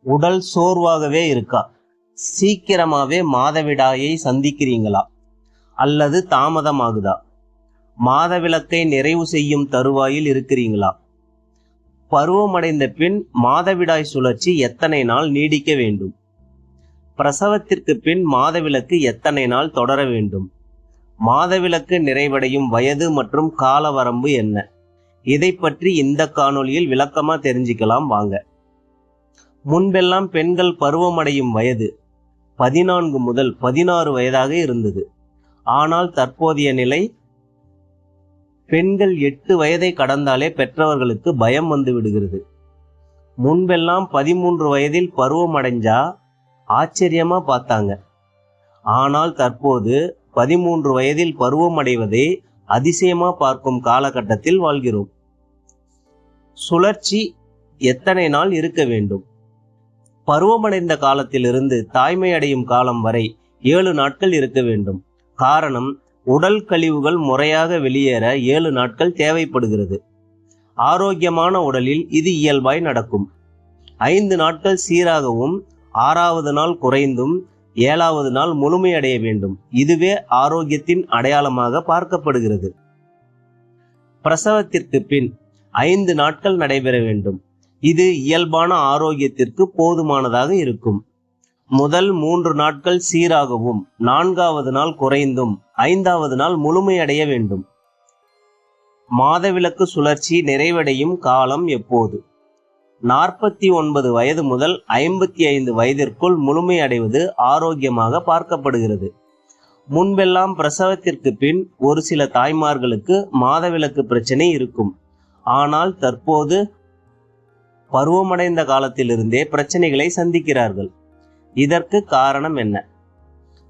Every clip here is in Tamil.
உடல் சோர்வாகவே இருக்கா? சீக்கிரமாவே மாதவிடாயை சந்திக்கிறீங்களா அல்லது தாமதமாகுதா? மாதவிலக்கை நிறைவு செய்யும் தருவாயில் இருக்கிறீங்களா? பருவமடைந்த பின் மாதவிடாய் சுழற்சி எத்தனை நாள் நீடிக்க வேண்டும்? பிரசவத்திற்கு பின் மாதவிலக்கு எத்தனை நாள் தொடர வேண்டும்? மாதவிலக்கு நிறைவடையும் வயது மற்றும் கால வரம்பு என்ன? இதை பற்றி இந்த காணொளியில் விளக்கமா தெரிஞ்சுக்கலாம் வாங்க. முன்பெல்லாம் பெண்கள் பருவமடையும் வயது 14 முதல் 16 வயதாக இருந்தது. ஆனால் தற்போதைய நிலை, பெண்கள் 8 வயதை கடந்தாலே பெற்றவர்களுக்கு பயம் வந்து விடுகிறது. முன்பெல்லாம் 13 வயதில் பருவம் அடைஞ்சா ஆச்சரியமா பார்த்தாங்க. ஆனால் தற்போது 13 வயதில் பருவம் அடைவதை அதிசயமா பார்க்கும் காலகட்டத்தில் வாழ்கிறோம். சுழற்சி எத்தனை நாள் இருக்க வேண்டும்? பருவமடைந்த காலத்திலிருந்து தாய்மை அடையும் காலம் வரை 7 நாட்கள் இருக்க வேண்டும். காரணம், உடல் கழிவுகள் முறையாக வெளியேற 7 நாட்கள் தேவைப்படுகிறது. ஆரோக்கியமான உடலில் இது இயல்பாய் நடக்கும். 5 நாட்கள் சீராகவும் 6வது நாள் குறைந்தும் 7வது நாள் முழுமையடைய வேண்டும். இதுவே ஆரோக்கியத்தின் அடையாளமாக பார்க்கப்படுகிறது. பிரசவத்திற்கு பின் 5 நாட்கள் நடைபெற வேண்டும். இது இயல்பான ஆரோக்கியத்திற்கு போதுமானதாக இருக்கும். முதல் 3 நாட்கள் சீராகவும் 4வது நாள் குறைந்தும் 5வது நாள் முழுமையடைய வேண்டும். மாதவிலக்கு சுழற்சி நிறைவடையும் காலம் எப்போது? 49 வயது முதல் 55 வயதிற்குள் முழுமையடைவது ஆரோக்கியமாக பார்க்கப்படுகிறது. முன்பெல்லாம் பிரசவத்திற்கு பின் ஒரு சில தாய்மார்களுக்கு மாதவிலக்கு பிரச்சனை இருக்கும். ஆனால் தற்போது பருவமடைந்த காலத்திலிருந்தே பிரச்சனைகளை சந்திக்கிறார்கள். இதற்கு காரணம் என்ன?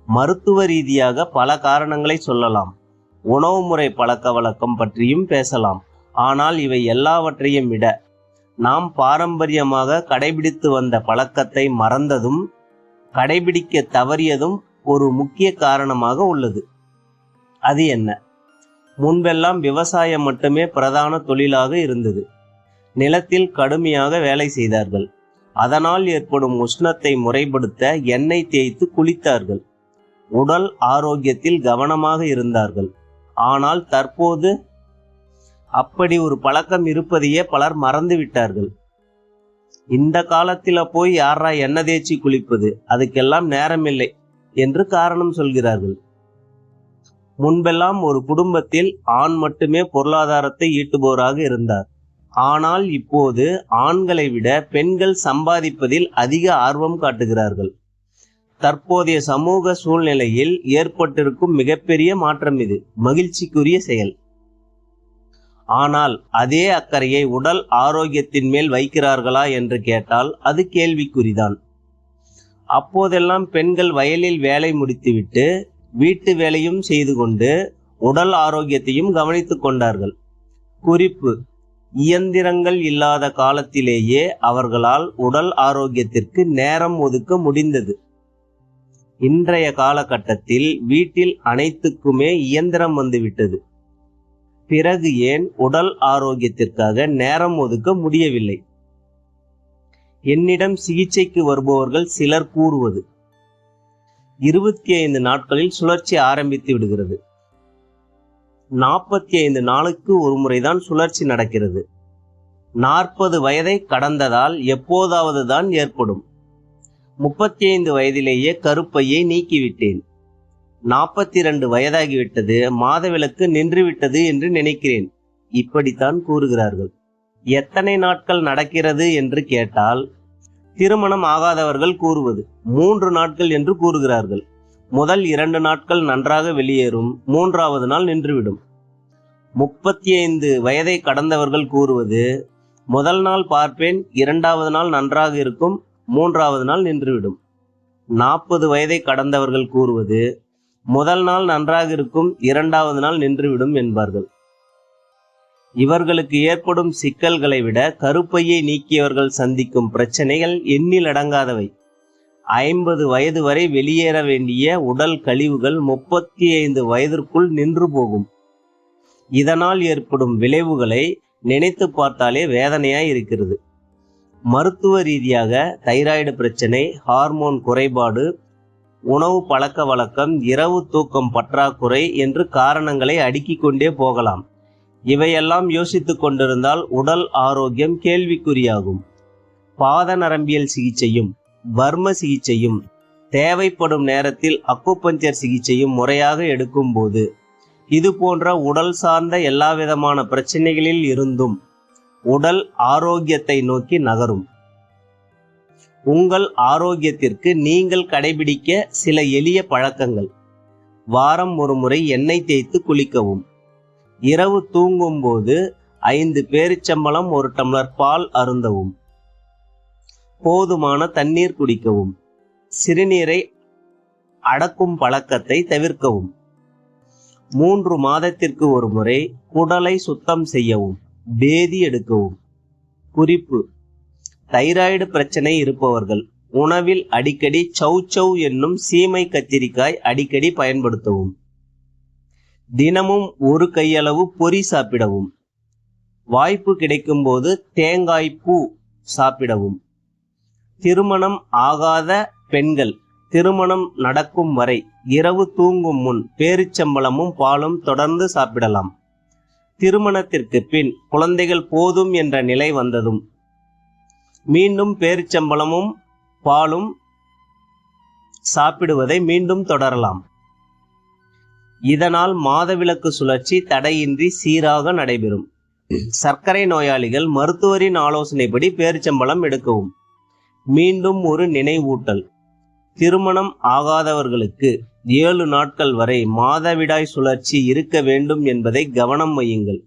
மருத்துவ ரீதியாக பல காரணங்களை சொல்லலாம். உணவு முறை பழக்க வழக்கம் பற்றியும் பேசலாம். ஆனால் இவை எல்லாவற்றையும் விட நாம் பாரம்பரியமாக கடைபிடித்து வந்த பழக்கத்தை மறந்ததும் கடைபிடிக்க தவறியதும் ஒரு முக்கிய காரணமாக உள்ளது. அது என்ன? முன்பெல்லாம் விவசாயம் மட்டுமே பிரதான தொழிலாக இருந்தது. நிலத்தில் கடுமையாக வேலை செய்தார்கள். அதனால் ஏற்படும் உஷ்ணத்தை முறைப்படுத்த எண்ணெய் தேய்த்து குளித்தார்கள். உடல் ஆரோக்கியத்தில் கவனமாக இருந்தார்கள். ஆனால் தற்போது அப்படி ஒரு பழக்கம் இருப்பதையே பலர் மறந்து விட்டார்கள். இந்த காலத்தில் போய் யாரா எண்ணெய் தேய்ச்சி குளிப்பது, அதுக்கெல்லாம் நேரமில்லை என்று காரணம் சொல்கிறார்கள். முன்பெல்லாம் ஒரு குடும்பத்தில் ஆண் மட்டுமே பொருளாதாரத்தை ஈட்டுபவராக இருந்தார். ஆனால் இப்போது ஆண்களை விட பெண்கள் சம்பாதிப்பதில் அதிக ஆர்வம் காட்டுகிறார்கள். தற்போதைய சமூக சூழ்நிலையில் ஏற்பட்டிருக்கும் மிகப்பெரிய மாற்றம் இது. மகிழ்ச்சிக்குரிய செயல். ஆனால் அதே அக்கறையை உடல் ஆரோக்கியத்தின் மேல் வைக்கிறார்களா என்று கேட்டால் அது கேள்விக்குறிதான். அப்போதெல்லாம் பெண்கள் வயலில் வேலை முடித்துவிட்டு வீட்டு வேலையும் செய்து கொண்டு உடல் ஆரோக்கியத்தையும் கவனித்துக் கொண்டார்கள். குறிப்பு: இயந்திரங்கள் இல்லாத காலத்திலேயே அவர்களால் உடல் ஆரோக்கியத்திற்கு நேரம் ஒதுக்க முடிந்தது. இன்றைய காலகட்டத்தில் வீட்டில் அனைத்துக்குமே இயந்திரம் வந்துவிட்டது. பிறகு ஏன் உடல் ஆரோக்கியத்திற்காக நேரம் ஒதுக்க முடியவில்லை? என்னிடம் சிகிச்சைக்கு வருபவர்கள் சிலர் கூறுவது, 25 நாட்களில் சுழற்சி ஆரம்பித்து விடுகிறது. 45 நாளுக்கு ஒரு முறைதான் சுழற்சி நடக்கிறது. 40 வயதை கடந்ததால் எப்போதாவது தான் ஏற்படும். 35 வயதிலேயே கருப்பையை நீக்கிவிட்டேன். 42 வயதாகிவிட்டது, மாதவிலக்கு நின்றுவிட்டது என்று நினைக்கிறேன். இப்படித்தான் கூறுகிறார்கள். எத்தனை நாட்கள் நடக்கிறது என்று கேட்டால் திருமணம் ஆகாதவர்கள் கூறுவது 3 நாட்கள் என்று கூறுகிறார்கள். முதல் 2 நாட்கள் நன்றாக வெளியேறும், 3வது நாள் நின்றுவிடும். 35 வயதை கடந்தவர்கள் கூறுவது, முதல் நாள் பார்ப்பேன், 2வது நாள் நன்றாக இருக்கும், 3வது நாள் நின்றுவிடும். 40 வயதை கடந்தவர்கள் கூறுவது, முதல் நாள் நன்றாக இருக்கும், 2வது நாள் நின்றுவிடும் என்பார்கள். இவர்களுக்கு ஏற்படும் சிக்கல்களை விட கருப்பையை நீக்கியவர்கள் சந்திக்கும் பிரச்சனைகள் எண்ணில் அடங்காதவை. 50 வயது வரை வெளியேற வேண்டிய உடல் கழிவுகள் 35 வயதிற்குள் நின்று போகும். இதனால் ஏற்படும் விளைவுகளை நினைத்து பார்த்தாலே வேதனையாய் இருக்கிறது. மருத்துவ ரீதியாக தைராய்டு பிரச்சனை, ஹார்மோன் குறைபாடு, உணவு பழக்க வழக்கம், இரவு தூக்கம் பற்றாக்குறை என்று காரணங்களை அடுக்கிக் கொண்டே போகலாம். இவையெல்லாம் யோசித்துக் கொண்டிருந்தால் உடல் ஆரோக்கியம் கேள்விக்குறியாகும். பாத நரம்பியல் சிகிச்சையும் வர்ம சிகிச்சையும் தேவைப்படும் நேரத்தில் அக்குபஞ்சர் சிகிச்சையும் முறையாக எடுக்கும்போது இது போன்ற உடல் சார்ந்த எல்லாவிதமான பிரச்சனைகளில் இருந்தும் உடல் ஆரோக்கியத்தை நோக்கி நகரும். உங்கள் ஆரோக்கியத்திற்கு நீங்கள் கடைபிடிக்க சில எளிய பழக்கங்கள்: வாரம் ஒரு முறை எண்ணெய் தேய்த்து குளிக்கவும். இரவு தூங்கும் போது 5 பேரிச்சம்பழம் 1 டம்ளர் பால் அருந்தவும். போதுமான தண்ணீர் குடிக்கவும். சிறுநீரை அடக்கும் பழக்கத்தை தவிர்க்கவும். 3 மாதத்திற்கு ஒரு முறை குடலை சுத்தம் செய்யவும், பேதி எடுக்கவும். குறிப்பு: தைராய்டு பிரச்சனை இருப்பவர்கள் உணவில் அடிக்கடி சௌசௌ என்னும் சீமை கத்திரிக்காய் அடிக்கடி பயன்படுத்தவும். தினமும் 1 கையளவு பொரி சாப்பிடவும். வாய்ப்பு கிடைக்கும் போது தேங்காய் பூ சாப்பிடவும். திருமணம் ஆகாத பெண்கள் திருமணம் நடக்கும் வரை இரவு தூங்கும் முன் பேரிச்சம்பழமும் பாலும் தொடர்ந்து சாப்பிடலாம். திருமணத்திற்கு பின் குழந்தைகள் போதும் என்ற நிலை வந்ததும் மீண்டும் பேரிச்சம்பழமும் பாலும் சாப்பிடுவதை மீண்டும் தொடரலாம். இதனால் மாதவிலக்கு சுழற்சி தடையின்றி சீராக நடைபெறும். சர்க்கரை நோயாளிகள் மருத்துவரின் ஆலோசனைப்படி பேரிச்சம்பழம் எடுக்கவும். மீண்டும் ஒரு நினைவூட்டல்: திருமணம் ஆகாதவர்களுக்கு 7 நாட்கள் வரை மாதவிடாய் சுழற்சி இருக்க வேண்டும் என்பதை கவனம் வையுங்கள்.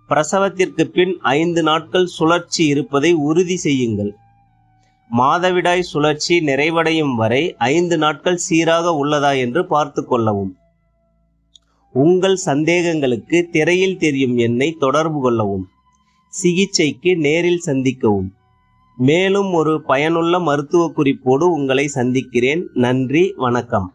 பிரசவத்திற்கு பின் 5 நாட்கள் சுழற்சி இருப்பதை உறுதி செய்யுங்கள். மாதவிடாய் சுழற்சி நிறைவடையும் வரை 5 நாட்கள் சீராக உள்ளதா என்று பார்த்து கொள்ளவும். உங்கள் சந்தேகங்களுக்கு திரையில் தெரியும் எண்ணை தொடர்பு கொள்ளவும். சிகிச்சைக்கு நேரில் சந்திக்கவும். மேலும் ஒரு பயனுள்ள மருத்துவ குறிப்போடு உங்களை சந்திக்கிறேன். நன்றி, வணக்கம்.